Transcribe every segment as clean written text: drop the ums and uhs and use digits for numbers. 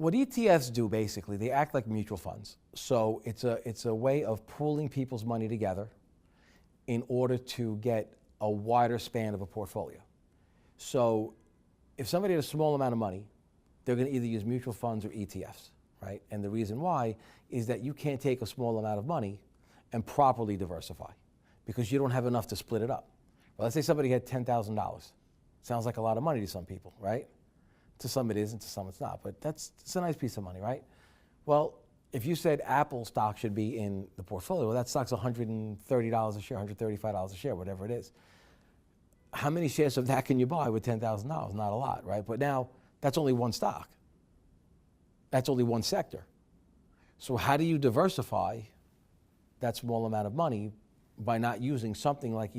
what ETFs do basically, they act like mutual funds. So it's a way of pooling people's money together in order to get a wider span of a portfolio. So if somebody has a small amount of money, they're going to either use mutual funds or ETFs, right? And the reason why is that you can't take a small amount of money and properly diversify because you don't have enough to split it up. Well, let's say somebody had $10,000. Sounds like a lot of money to some people, right? To some it is, and to some it's not, but it's a nice piece of money, right? Well, if you said Apple stock should be in the portfolio, well, that stock's $130 a share, $135 a share, whatever it is. How many shares of that can you buy with $10,000? Not a lot, right? But now, that's only one stock. That's only one sector. So how do you diversify that small amount of money by not using something like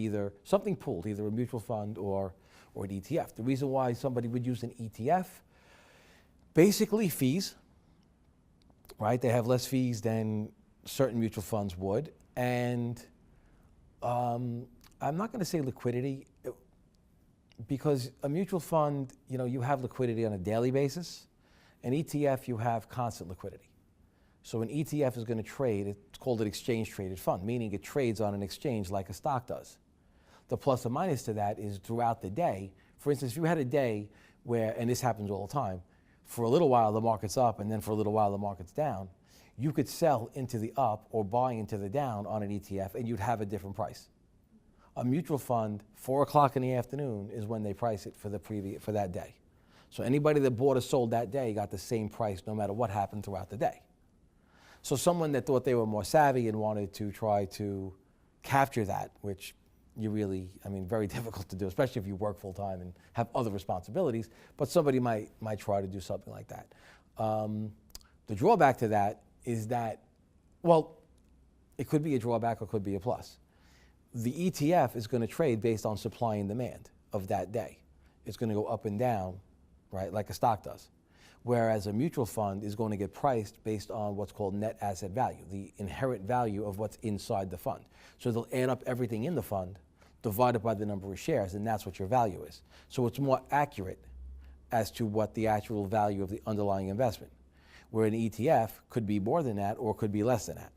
something pooled, either a mutual fund or an ETF? The reason why somebody would use an ETF, basically fees, right? They have less fees than certain mutual funds would. And I'm not going to say liquidity, because a mutual fund, you have liquidity on a daily basis. An ETF, you have constant liquidity. So an ETF is going to trade, it's called an exchange traded fund, meaning it trades on an exchange like a stock does. The plus or minus to that is throughout the day. For instance, if you had a day where, and this happens all the time, for a little while the market's up and then for a little while the market's down, you could sell into the up or buy into the down on an ETF and you'd have a different price. A mutual fund, 4 o'clock in the afternoon is when they price it for that day. So anybody that bought or sold that day got the same price no matter what happened throughout the day. So someone that thought they were more savvy and wanted to try to capture that, which very difficult to do, especially if you work full time and have other responsibilities, but somebody might try to do something like that. The drawback to that is that, well, it could be a drawback or could be a plus. The ETF is going to trade based on supply and demand of that day. It's going to go up and down, right, like a stock does. Whereas a mutual fund is going to get priced based on what's called net asset value, the inherent value of what's inside the fund. So they'll add up everything in the fund, divided by the number of shares, and that's what your value is. So it's more accurate as to what the actual value of the underlying investment, where an ETF could be more than that or could be less than that.